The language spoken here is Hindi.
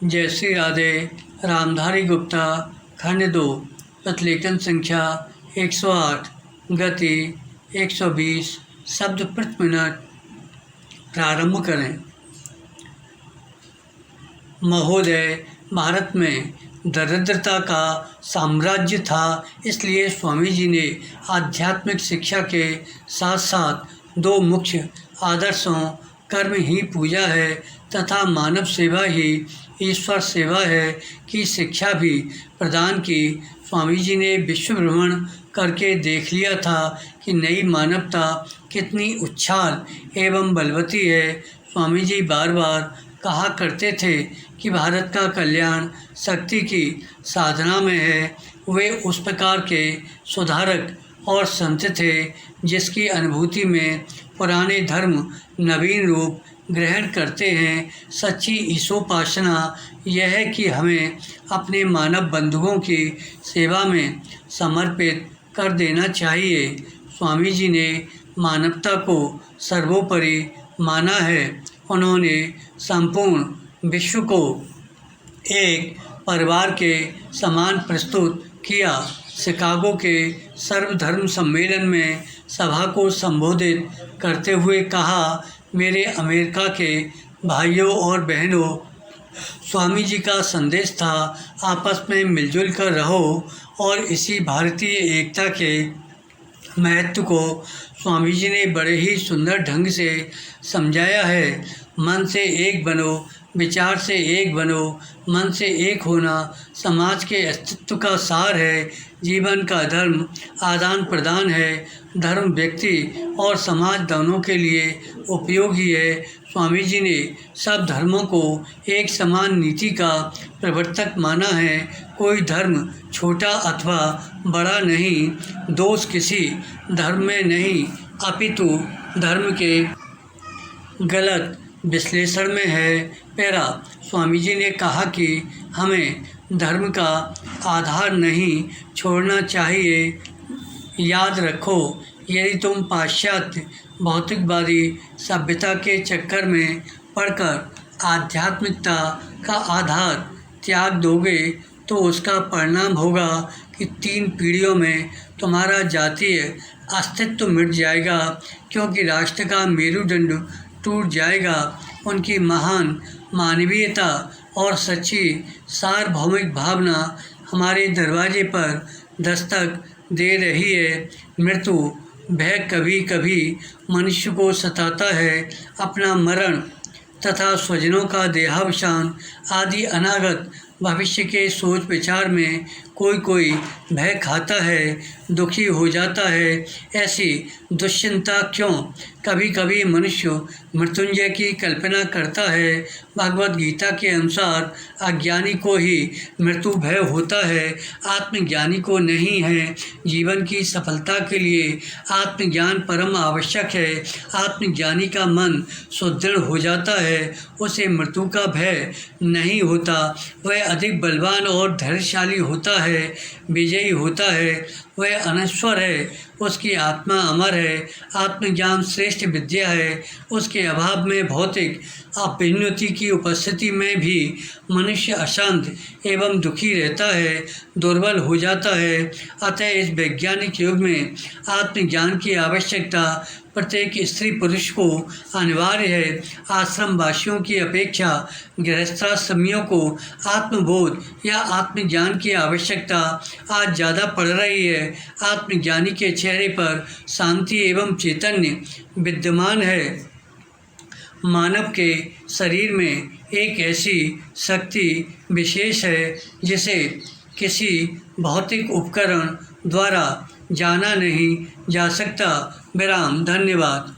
जय श्री राधे। रामधारी गुप्ता, खंड 2, प्रतिलेखन संख्या 108, गति 120 शब्द प्रति मिनट। प्रारंभ करें। महोदय, भारत में दरिद्रता का साम्राज्य था, इसलिए स्वामी जी ने आध्यात्मिक शिक्षा के साथ साथ दो मुख्य आदर्शों कर्म ही पूजा है तथा मानव सेवा ही ईश्वर सेवा है की शिक्षा भी प्रदान की। स्वामी जी ने विश्व भ्रमण करके देख लिया था कि नई मानवता कितनी उच्छाल एवं बलवती है। स्वामी जी बार बार कहा करते थे कि भारत का कल्याण शक्ति की साधना में है। वे उस प्रकार के सुधारक और संत थे जिसकी अनुभूति में पुराने धर्म नवीन रूप ग्रहण करते हैं। सच्ची ईशोपासना यह है कि हमें अपने मानव बंधुओं की सेवा में समर्पित कर देना चाहिए। स्वामी जी ने मानवता को सर्वोपरि माना है। उन्होंने संपूर्ण विश्व को एक परिवार के समान प्रस्तुत किया। शिकागो के सर्वधर्म सम्मेलन में सभा को संबोधित करते हुए कहा, मेरे अमेरिका के भाइयों और बहनों, स्वामी जी का संदेश था आपस में मिलजुल कर रहो और इसी भारतीय एकता के महत्व को स्वामी जी ने बड़े ही सुंदर ढंग से समझाया है। मन से एक बनो, विचार से एक बनो। मन से एक होना समाज के अस्तित्व का सार है। जीवन का धर्म आदान प्रदान है। धर्म व्यक्ति और समाज दोनों के लिए उपयोगी है। स्वामी जी ने सब धर्मों को एक समान नीति का प्रवर्तक माना है। कोई धर्म छोटा अथवा बड़ा नहीं। दोष किसी धर्म में नहीं, अपितु धर्म के गलत विश्लेषण में है। पैरा, स्वामी जी ने कहा कि हमें धर्म का आधार नहीं छोड़ना चाहिए। याद रखो, यदि तुम पाश्चात्य भौतिकवादी सभ्यता के चक्कर में पड़कर आध्यात्मिकता का आधार त्याग दोगे तो उसका परिणाम होगा कि 3 पीढ़ियों में तुम्हारा जातीय अस्तित्व मिट जाएगा, क्योंकि राष्ट्र का मेरुदंड टूट जाएगा। उनकी महान मानवीयता और सच्ची सार्वभौमिक भावना हमारे दरवाजे पर दस्तक दे रही है। मृत्यु भय कभी कभी मनुष्य को सताता है। अपना मरण तथा स्वजनों का देहावसान आदि अनागत भविष्य के सोच विचार में कोई भय खाता है, दुखी हो जाता है। ऐसी दुश्चिंता क्यों? कभी कभी मनुष्य मृत्युंजय की कल्पना करता है। भगवद गीता के अनुसार अज्ञानी को ही मृत्यु भय होता है, आत्मज्ञानी को नहीं है। जीवन की सफलता के लिए आत्मज्ञान परम आवश्यक है। आत्मज्ञानी का मन सुदृढ़ हो जाता है, उसे मृत्यु का भय नहीं होता। वह अधिक बलवान और धैर्यशाली होता है, विजयी होता है। वह अनश्वर है, उसकी आत्मा अमर है। आत्मज्ञान श्रेष्ठ विद्या है। उसके अभाव में भौतिक अपरिणति की उपस्थिति में भी मनुष्य अशांत एवं दुखी रहता है, दुर्बल हो जाता है। अतः इस वैज्ञानिक युग में आत्मज्ञान की आवश्यकता प्रत्येक स्त्री पुरुष को अनिवार्य है। आश्रम वासियों की अपेक्षा गृहस्थाश्रमियों को आत्मबोध या आत्मज्ञान की आवश्यकता आज ज़्यादा पड़ रही है। आत्मज्ञानी के चेहरे पर शांति एवं चैतन्य विद्यमान है। मानव के शरीर में एक ऐसी शक्ति विशेष है जिसे किसी भौतिक उपकरण द्वारा जाना नहीं जा सकता। विराम। धन्यवाद।